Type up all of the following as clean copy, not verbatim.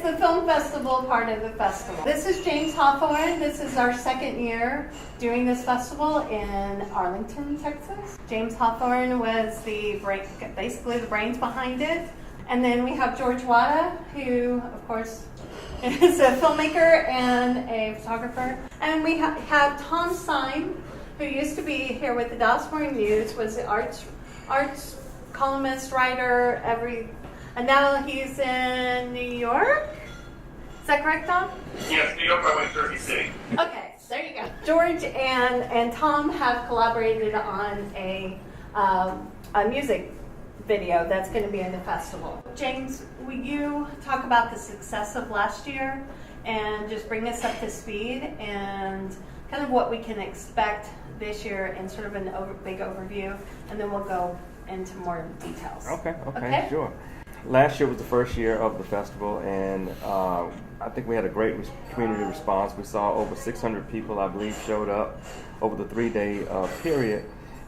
is the film festival part of the festival. This is James Hawthorne. This is our second year doing this festival in Arlington, Texas. James Hawthorne was basically the brains behind it. And then we have George Wada, who, of course, is a filmmaker and a photographer. And we have Tom Sime, who used to be here with the Dallas Morning News, was the arts columnist, writer, and now he's in New York. Is that correct, Tom? Yes, New York, I went to Jersey City. Okay, there you go. George and Tom have collaborated on a music video that's going to be in the festival. James, will you talk about the success of last year and just bring us up to speed and kind of what we can expect this year in sort of a big overview, and then we'll go into more details. Okay, sure. Last year was the first year of the festival, and I think we had a great community response. We saw over 600 people, I believe, showed up over the 3-day period,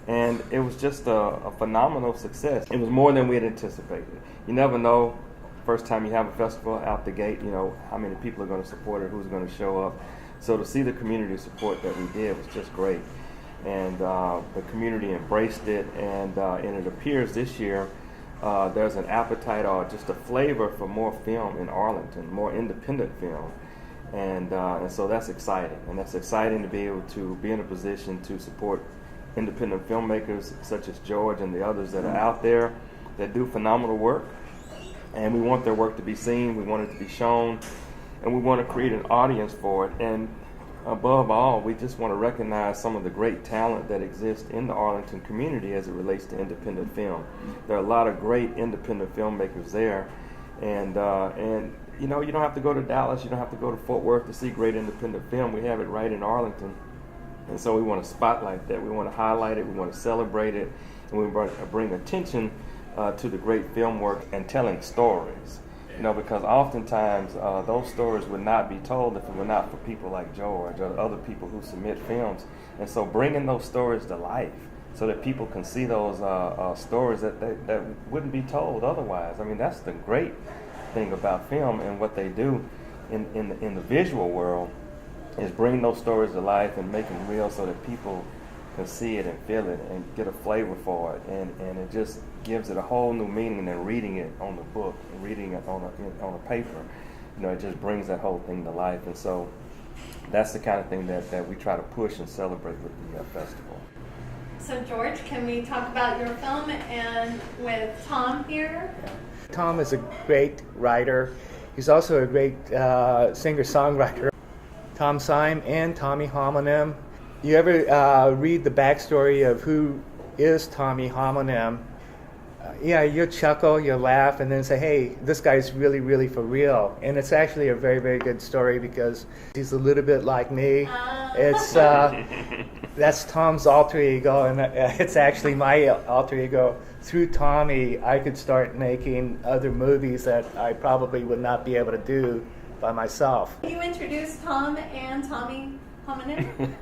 and it was just a phenomenal success. It was more than we had anticipated. You never know, first time you have a festival out the gate, you know, how many people are going to support it, who's going to show up. So to see the community support that we did was just great. And the community embraced it, and it appears this year there's an appetite or just a flavor for more film in Arlington, more independent film, and so that's exciting. And that's exciting to be able to be in a position to support independent filmmakers such as George and the others that are out there that do phenomenal work. And we want their work to be seen, we want it to be shown, and we want to create an audience for it. And above all, we just want to recognize some of the great talent that exists in the Arlington community as it relates to independent film. There are a lot of great independent filmmakers there, and you know, you don't have to go to Dallas, you don't have to go to Fort Worth to see great independent film. We have it right in Arlington, and so we want to spotlight that. We want to highlight it. We want to celebrate it, and we want to bring attention to the great film work and telling stories. You know, because oftentimes those stories would not be told if it were not for people like George or other people who submit films. And so bringing those stories to life so that people can see those stories that wouldn't be told otherwise. I mean, that's the great thing about film, and what they do in the visual world is bring those stories to life and make them real so that people can see it and feel it and get a flavor for it, and it just gives it a whole new meaning than reading it on the book and reading it on a paper. You know, it just brings that whole thing to life, and so that's the kind of thing that we try to push and celebrate with the festival. So George, can we talk about your film and with Tom here? Tom is a great writer. He's also a great singer-songwriter. Tom Sime and Tommy Homonym. You ever read the backstory of who is Tommy Homonym? Yeah, you'll chuckle, you'll laugh, and then say, hey, this guy's really, really for real. And it's actually a very, very good story because he's a little bit like me. It's that's Tom's alter ego, and it's actually my alter ego. Through Tommy, I could start making other movies that I probably would not be able to do by myself. Can you introduce Tom and Tommy Homonym?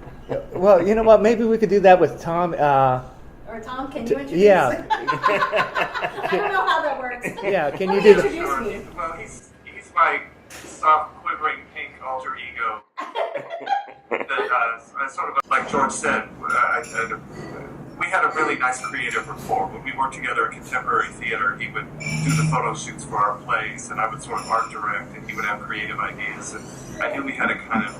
Well, you know what? Maybe we could do that with Tom. Or Tom, can you introduce? Yeah. I don't know how that works. Yeah, can Let you me do introduce me. Well, he's my soft, quivering pink alter ego. That sort of like George said, we had a really nice creative rapport. When we worked together at Contemporary Theater, he would do the photo shoots for our plays, and I would sort of art direct, and he would have creative ideas. And I knew we had a kind of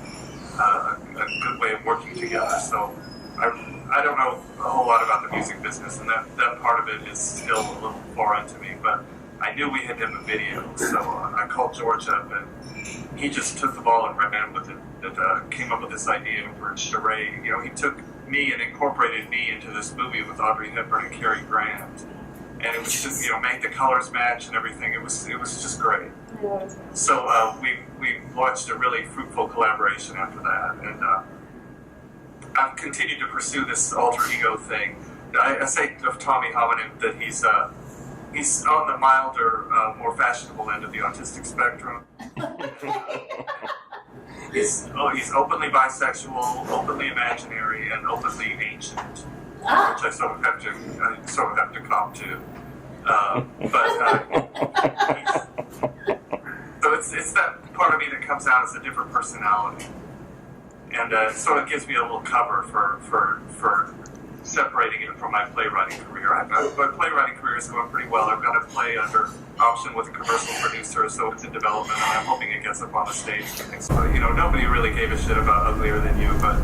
a good way of working together. So I don't know a whole lot about the music business, and that part of it is still a little foreign to me, but I knew we had done the video, so I called George up, and he just took the ball and ran with it, and came up with this idea for a charade. You know, he took me and incorporated me into this movie with Audrey Hepburn and Cary Grant, and it was just, you know, made the colors match and everything. It was just great. So we launched a really fruitful collaboration after that, and I've continued to pursue this alter ego thing. I say of Tommy Homonym that he's on the milder, more fashionable end of the autistic spectrum. He's openly bisexual, openly imaginary, and openly ancient, which I sort of have to cop to. So it's that part of me that comes out as a different personality, and it sort of gives me a little cover for separating it from my playwriting career. My playwriting career is going pretty well. I've got a play under option with a commercial producer, so it's in development, and I'm hoping it gets up on the stage. So, you know, nobody really gave a shit about Uglier Than You, but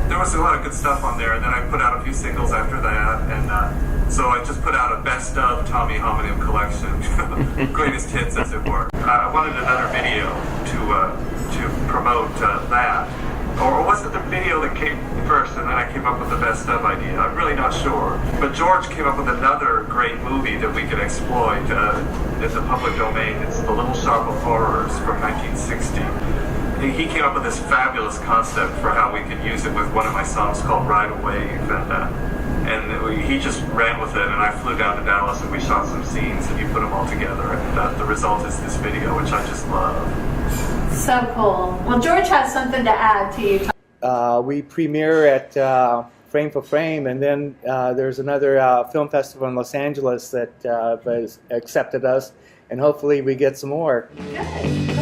there was a lot of good stuff on there, and then I put out a few singles after that, and so I just put out a best of Tommy Homonym collection, greatest hits, as it were. I wanted another video to promote that. Or was it the video that came first and then I came up with the best of idea? I'm really not sure. But George came up with another great movie that we could exploit in the public domain. It's The Little Shop of Horrors from 1960. He came up with this fabulous concept for how we could use it with one of my songs called Ride a Wave. And he just ran with it, and I flew down to Dallas and we shot some scenes and he put them all together. And the result is this video, which I just love. So cool. Well, George has something to add to you. We premiere at Frame4Frame, and then there's another film festival in Los Angeles that has accepted us, and hopefully we get some more. Good.